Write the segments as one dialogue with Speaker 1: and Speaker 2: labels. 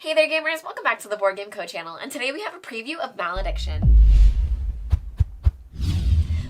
Speaker 1: Hey there gamers, welcome back to the Board Game Co channel, and today we have a preview of Malediction.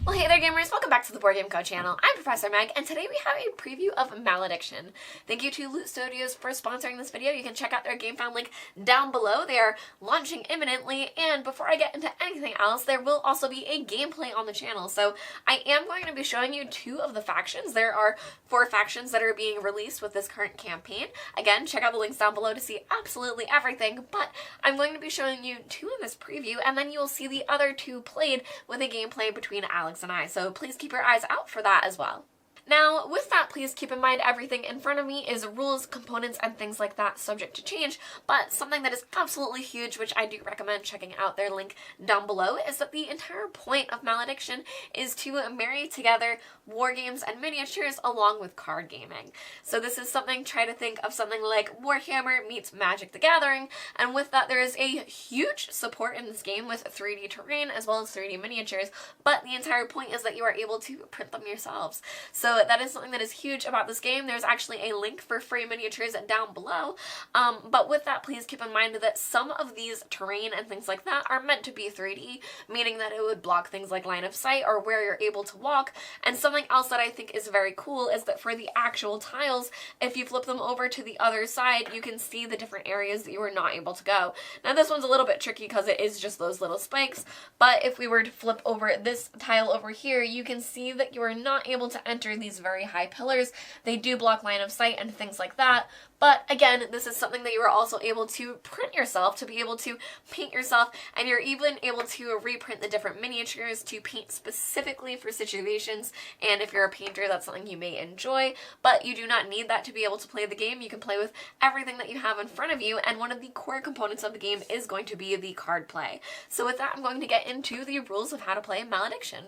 Speaker 1: Well, hey there gamers, welcome back to the Board Game Co channel. I'm Professor Meg, and today we have a preview of Malediction. Thank you to Loot Studios for sponsoring this video. You can check out their GameFound link down below. They are launching imminently, and before I get into anything else, there will also be a gameplay on the channel. So I am going to be showing you two of the factions. There are 4 factions that are being released with this current campaign. Again, check out the links down below to see absolutely everything, but I'm going to be showing you 2 in this preview, and then you'll see the other 2 played with a gameplay between Alex and I, so please keep your eyes out for that as well. Now, with that, please keep in mind everything in front of me is rules, components, and things like that subject to change, but something that is absolutely huge, which I do recommend checking out their link down below, is that the entire point of Malediction is to marry together war games and miniatures along with card gaming. So this is something, try to think of something like Warhammer meets Magic the Gathering, and with that there is a huge support in this game with 3D terrain as well as 3D miniatures, but the entire point is that you are able to print them yourselves. So that is something that is huge about this game. There's actually a link for free miniatures down below, but with that, please keep in mind that some of these terrain and things like that are meant to be 3D, meaning that it would block things like line of sight or where you're able to walk. And something else that I think is very cool is that for the actual tiles, if you flip them over to the other side, you can see the different areas that you are not able to go. Now this one's a little bit tricky because it is just those little spikes, but if we were to flip over this tile over here, you can see that you are not able to enter these very high pillars. They do block line of sight and things like that. But again, this is something that you are also able to print yourself, to be able to paint yourself, and you're even able to reprint the different miniatures to paint specifically for situations. And if you're a painter, that's something you may enjoy, but you do not need that to be able to play the game. You can play with everything that you have in front of you, and one of the core components of the game is going to be the card play. So with that, I'm going to get into the rules of how to play Malediction.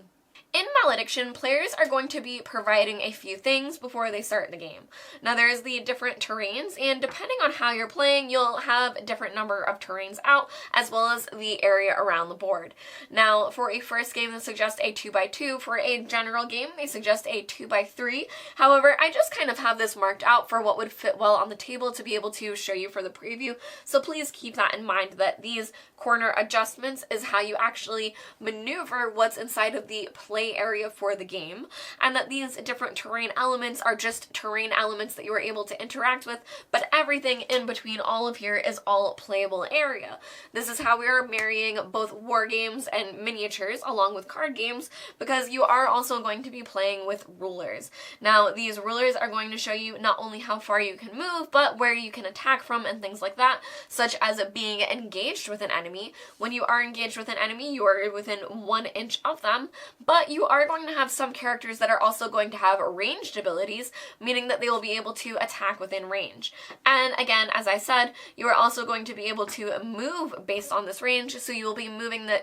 Speaker 1: In Malediction, players are going to be providing a few things before they start the game. Now there's the different terrains, and depending on how you're playing, you'll have a different number of terrains out, as well as the area around the board. Now for a first game, they suggest a 2x2. For a general game, they suggest a 2x3. However, I just kind of have this marked out for what would fit well on the table to be able to show you for the preview, so please keep that in mind, that these corner adjustments is how you actually maneuver what's inside of the play area for the game, and that these different terrain elements are just terrain elements that you are able to interact with, but everything in between all of here is all playable area. This is how we are marrying both war games and miniatures along with card games, because you are also going to be playing with rulers. Now these rulers are going to show you not only how far you can move, but where you can attack from and things like that, such as being engaged with an enemy. When you are engaged with an enemy, you are within 1 inch of them, but you are going to have some characters that are also going to have ranged abilities, meaning that they will be able to attack within range. And again, as I said, you are also going to be able to move based on this range, so you will be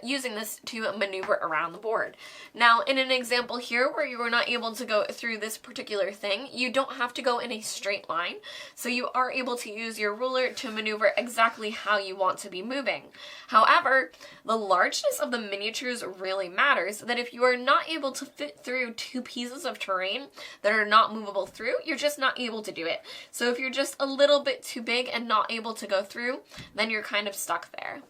Speaker 1: using this to maneuver around the board. Now, in an example here where you are not able to go through this particular thing, you don't have to go in a straight line, so you are able to use your ruler to maneuver exactly how you want to be moving. However, the largeness of the miniatures really matters, that if you are not able to fit through 2 pieces of terrain that are not movable through, you're just not able to do it. So if you're just a little bit too big and not able to go through, then you're kind of stuck there.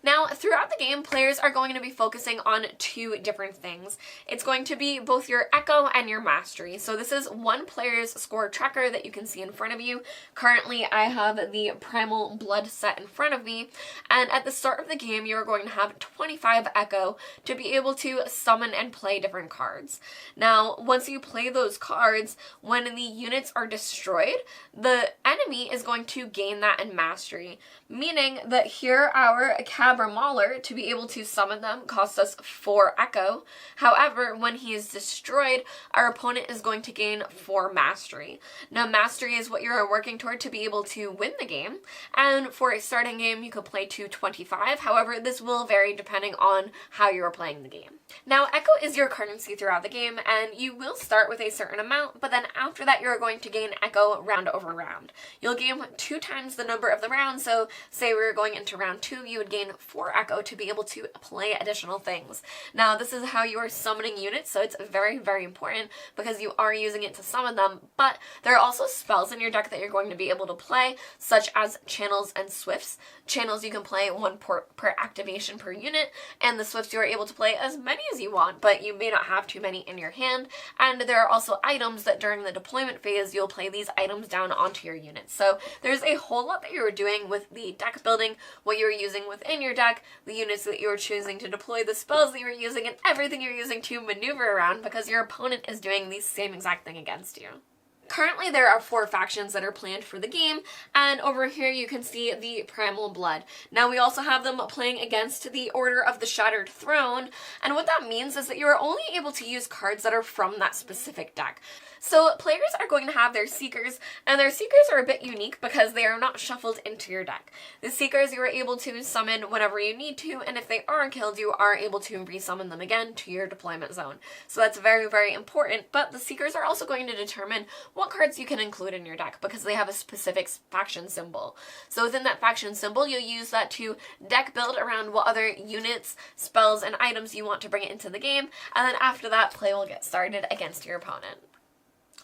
Speaker 1: Now, throughout the game, players are going to be focusing on 2 different things. It's going to be both your echo and your mastery. So this is one player's score tracker that you can see in front of you. Currently, I have the Primal Blood set in front of me, and at the start of the game, you're going to have 25 echo to be able to summon and play different cards. Now, once you play those cards, when the units are destroyed, the enemy is going to gain that in mastery, meaning that here our Mauler, to be able to summon them, costs us 4 echo. However, when he is destroyed, our opponent is going to gain 4 mastery. Now, mastery is what you're working toward to be able to win the game, and for a starting game, you could play to 25. However, this will vary depending on how you're playing the game. Now, echo is your currency throughout the game, and you will start with a certain amount, but then after that, you're going to gain echo round over round. You'll gain 2 times the number of the rounds, so say we were going into round 2, you would gain gain 4 echo to be able to play additional things. Now, this is how you are summoning units, so it's very, very important because you are using it to summon them, but there are also spells in your deck that you're going to be able to play, such as channels and swifts. Channels you can play 1 per activation per unit, and the swifts you are able to play as many as you want, but you may not have too many in your hand. And there are also items that during the deployment phase, you'll play these items down onto your units. So there's a whole lot that you're doing with the deck building, what you're using within your deck, the units that you're choosing to deploy, the spells that you're using, and everything you're using to maneuver around because your opponent is doing the same exact thing against you. Currently, there are 4 factions that are planned for the game, and over here you can see the Primal Blood. Now, we also have them playing against the Order of the Shattered Throne, and what that means is that you are only able to use cards that are from that specific deck. So players are going to have their Seekers, and their Seekers are a bit unique because they are not shuffled into your deck. The Seekers you are able to summon whenever you need to, and if they are killed, you are able to resummon them again to your deployment zone. So that's very, very important, but the Seekers are also going to determine what cards you can include in your deck because they have a specific faction symbol. So within that faction symbol, you'll use that to deck build around what other units, spells, and items you want to bring into the game, and then after that, play will get started against your opponent.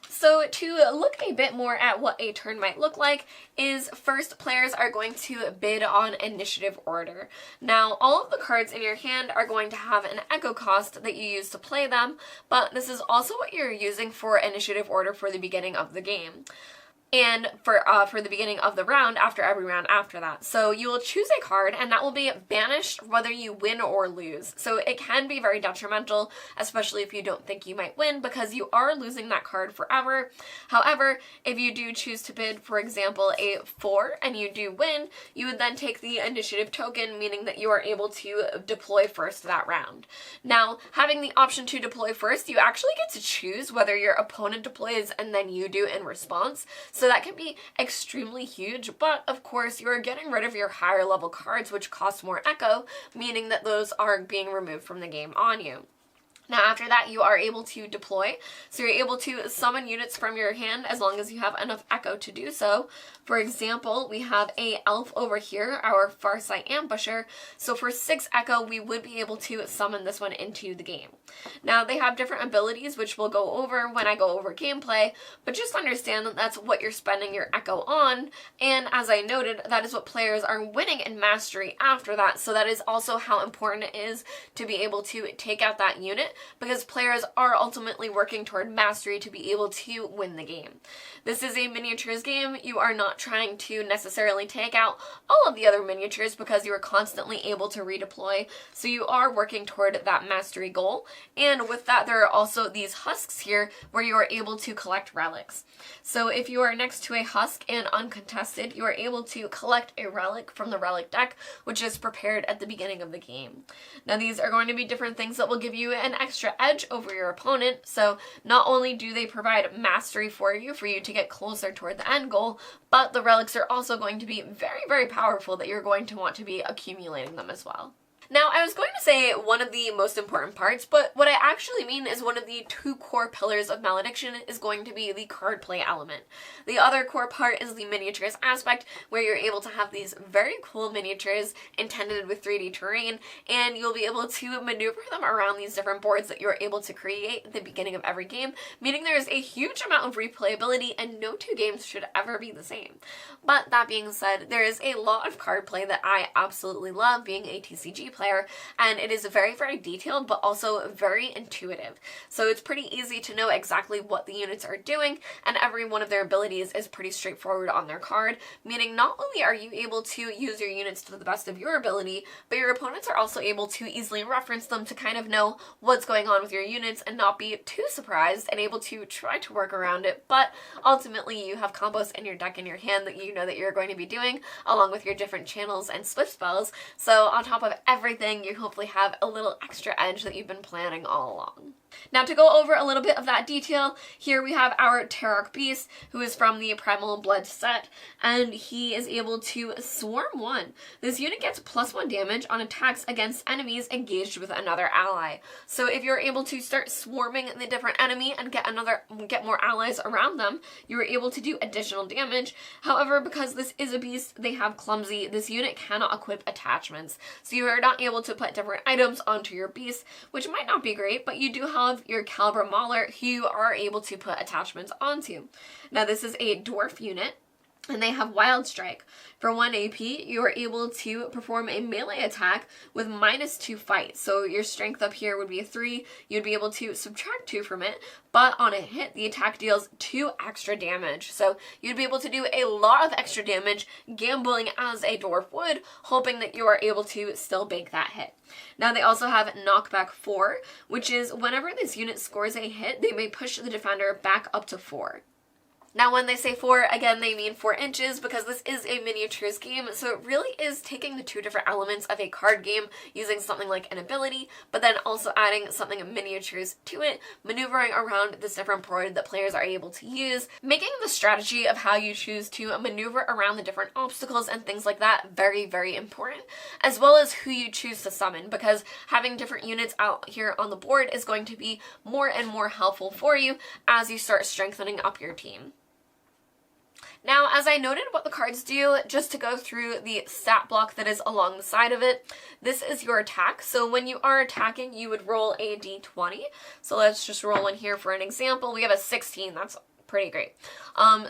Speaker 1: So to look a bit more at what a turn might look like is first players are going to bid on initiative order. Now all of the cards in your hand are going to have an echo cost that you use to play them, but this is also what you're using for initiative order for the beginning of the game. And for the beginning of the round, after every round after that. So you will choose a card, and that will be banished whether you win or lose. So it can be very detrimental, especially if you don't think you might win, because you are losing that card forever. However, if you do choose to bid, for example, a 4, and you do win, you would then take the initiative token, meaning that you are able to deploy first that round. Now, having the option to deploy first, you actually get to choose whether your opponent deploys and then you do in response. So that can be extremely huge, but of course you're getting rid of your higher level cards which cost more echo, meaning that those are being removed from the game on you. Now after that you are able to deploy, so you're able to summon units from your hand as long as you have enough echo to do so. For example, we have a elf over here, our Farsight Ambusher, so for 6 echo we would be able to summon this one into the game. Now they have different abilities which we'll go over when I go over gameplay, but just understand that that's what you're spending your echo on, and as I noted, that is what players are winning in mastery after that, so that is also how important it is to be able to take out that unit, because players are ultimately working toward mastery to be able to win the game. This is a miniatures game. You are not trying to necessarily take out all of the other miniatures because you are constantly able to redeploy, so you are working toward that mastery goal. And with that, there are also these husks here where you are able to collect relics. So if you are next to a husk and uncontested, you are able to collect a relic from the relic deck, which is prepared at the beginning of the game. Now these are going to be different things that will give you an extra edge over your opponent, so not only do they provide mastery for you to get closer toward the end goal, but the relics are also going to be very, very powerful that you're going to want to be accumulating them as well. Now, I was going to say one of the most important parts, but what I actually mean is one of the 2 core pillars of Malediction is going to be the card play element. The other core part is the miniatures aspect, where you're able to have these very cool miniatures intended with 3D terrain, and you'll be able to maneuver them around these different boards that you're able to create at the beginning of every game, meaning there's a huge amount of replayability, and no 2 games should ever be the same. But that being said, there is a lot of card play that I absolutely love, being a TCG player, and it is very, very detailed but also very intuitive. So it's pretty easy to know exactly what the units are doing, and every one of their abilities is pretty straightforward on their card, meaning not only are you able to use your units to the best of your ability, but your opponents are also able to easily reference them to kind of know what's going on with your units and not be too surprised and able to try to work around it. But ultimately you have combos in your deck in your hand that you know that you're going to be doing, along with your different channels and swift spells. So on top of everything everything, you hopefully have a little extra edge that you've been planning all along. Now, to go over a little bit of that detail, here we have our Terrarch Beast, who is from the Primal Blood set, and he is able to Swarm 1. This unit gets +1 damage on attacks against enemies engaged with another ally. So if you're able to start swarming the different enemy and get more allies around them, you're able to do additional damage. However, because this is a beast, they have Clumsy. This unit cannot equip attachments, so you are not able to put different items onto your beast, which might not be great, but you do have your Caliber Mauler who you are able to put attachments onto. Now, this is a dwarf unit, and they have Wild Strike. For 1 AP, you are able to perform a melee attack with -2 fight. So your strength up here would be a 3. You'd be able to subtract 2 from it, but on a hit, the attack deals 2 extra damage. So you'd be able to do a lot of extra damage, gambling as a dwarf would, hoping that you are able to still bank that hit. Now, they also have Knockback 4, which is whenever this unit scores a hit, they may push the defender back up to 4. Now, when they say 4, again, they mean 4 inches because this is a miniatures game, so it really is taking the 2 different elements of a card game, using something like an ability, but then also adding something of miniatures to it, maneuvering around this different board that players are able to use, making the strategy of how you choose to maneuver around the different obstacles and things like that very, very important, as well as who you choose to summon, because having different units out here on the board is going to be more and more helpful for you as you start strengthening up your team. Now, as I noted what the cards do, just to go through the stat block that is along the side of it, this is your attack. So when you are attacking, you would roll a d20. So let's just roll one here for an example. We have a 16. That's pretty great.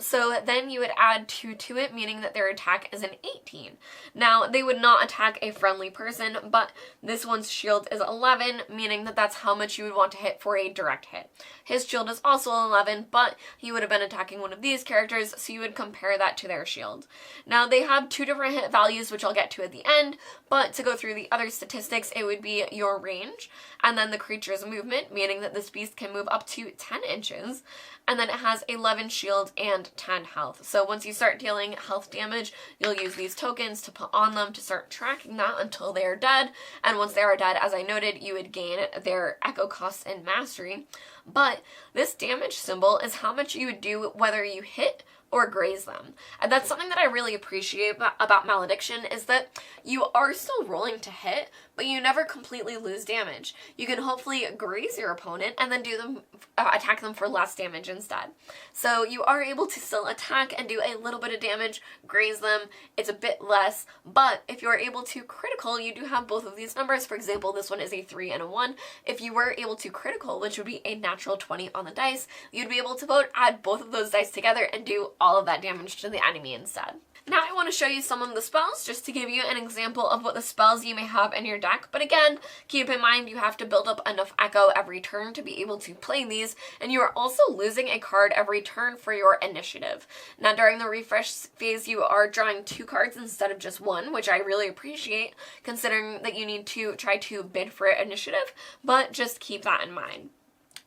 Speaker 1: So then you would add 2 to it, meaning that their attack is an 18. Now, they would not attack a friendly person, but this one's shield is 11, meaning that that's how much you would want to hit for a direct hit. His shield is also 11, but he would have been attacking one of these characters, so you would compare that to their shield. Now, they have 2 different hit values, which I'll get to at the end, but to go through the other statistics, it would be your range, and then the creature's movement, meaning that this beast can move up to 10 inches, and then it has 11 shield and 10 health. So once you start dealing health damage, you'll use these tokens to put on them to start tracking that until they are dead, and once they are dead, as I noted, you would gain their echo costs and mastery. But this damage symbol is how much you would do whether you hit or graze them. And that's something that I really appreciate about Malediction, is that you are still rolling to hit, but you never completely lose damage. You can hopefully graze your opponent and then attack them for less damage instead. So you are able to still attack and do a little bit of damage, graze them, it's a bit less, but if you're able to critical, you do have both of these numbers. For example, this one is a 3 and a 1. If you were able to critical, which would be a natural 20 on the dice, you'd be able to add both of those dice together and do all of that damage to the enemy instead. Now I want to show you some of the spells, just to give you an example of what the spells you may have in your deck. But again, keep in mind you have to build up enough echo every turn to be able to play these, and you are also losing a card every turn for your initiative. Now during the refresh phase, you are drawing 2 cards instead of just 1, which I really appreciate, considering that you need to try to bid for initiative, but just keep that in mind.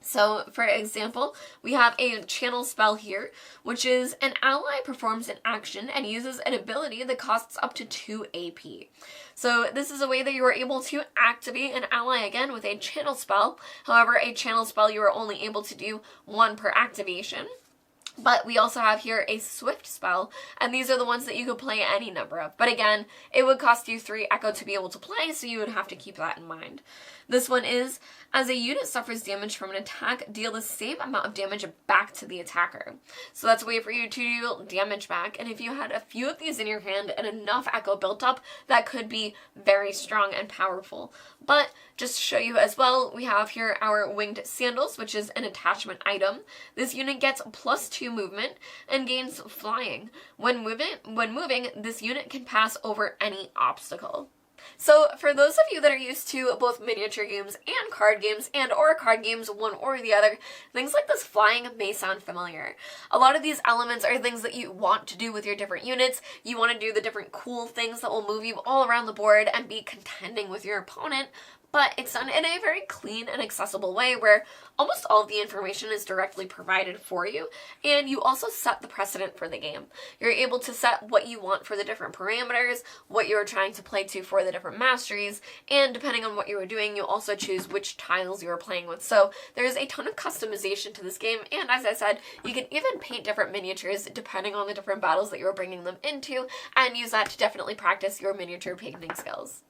Speaker 1: So, for example, we have a channel spell here, which is an ally performs an action and uses an ability that costs up to 2 AP. So this is a way that you are able to activate an ally again with a channel spell. However, a channel spell you are only able to do 1 per activation. But we also have here a swift spell, and these are the ones that you could play any number of. But again, it would cost you 3 echo to be able to play, so you would have to keep that in mind. This one is, as a unit suffers damage from an attack, deal the same amount of damage back to the attacker. So that's a way for you to deal damage back, and if you had a few of these in your hand and enough echo built up, that could be very strong and powerful. But just to show you as well, we have here our winged sandals, which is an attachment item. This unit gets +2 movement and gains flying. When moving, this unit can pass over any obstacle. So for those of you that are used to both miniature games and card games, and or card games, one or the other, things like this flying may sound familiar. A lot of these elements are things that you want to do with your different units. You want to do the different cool things that will move you all around the board and be contending with your opponent. but it's done in a very clean and accessible way where almost all of the information is directly provided for you, and you also set the precedent for the game. You're able to set what you want for the different parameters, what you're trying to play to for the different masteries, and depending on what you were doing, you also choose which tiles you are playing with. So there's a ton of customization to this game, and as I said, you can even paint different miniatures depending on the different battles that you're bringing them into, and use that to definitely practice your miniature painting skills.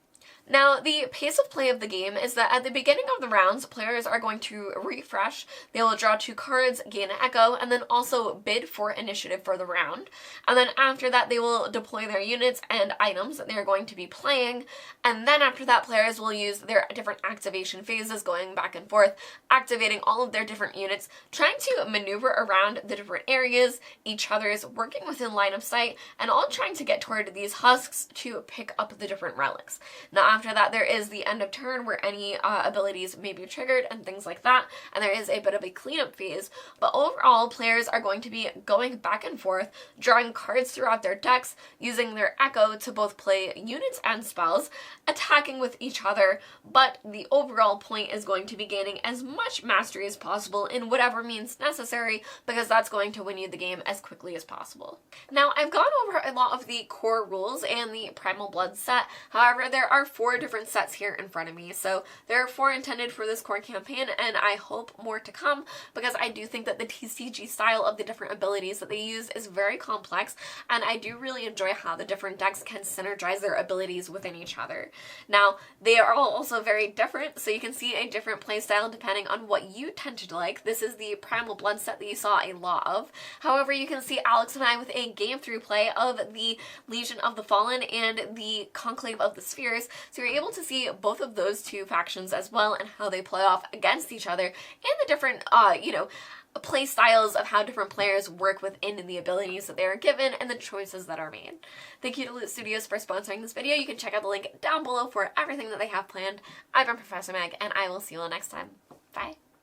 Speaker 1: Now, the pace of play of the game is that at the beginning of the rounds, players are going to refresh, they will draw 2 cards, gain an echo, and then also bid for initiative for the round. And then after that, they will deploy their units and items that they're going to be playing, and then after that, players will use their different activation phases, going back and forth, activating all of their different units, trying to maneuver around the different areas, each other's working within line of sight, and all trying to get toward these husks to pick up the different relics. Now, after that, there is the end of turn where any abilities may be triggered and things like that, and there is a bit of a cleanup phase, but overall, players are going to be going back and forth, drawing cards throughout their decks, using their echo to both play units and spells, attacking with each other, but the overall point is going to be gaining as much mastery as possible in whatever means necessary, because that's going to win you the game as quickly as possible. Now, I've gone over a lot of the core rules and the Primal Blood set, however, there are 4 different sets here in front of me. So there are 4 intended for this core campaign, and I hope more to come, because I do think that the TCG style of the different abilities that they use is very complex, and I do really enjoy how the different decks can synergize their abilities within each other. Now, they are all also very different, so you can see a different playstyle depending on what you tend to like. This is the Primal Blood set that you saw a lot of. However, you can see Alex and I with a game through play of the Legion of the Fallen and the Conclave of the Spheres, so you're able to see both of those 2 factions as well and how they play off against each other, and the different, play styles of how different players work within the abilities that they are given and the choices that are made. Thank you to Loot Studios for sponsoring this video. You can check out the link down below for everything that they have planned. I've been Professor Meg, and I will see you all next time. Bye!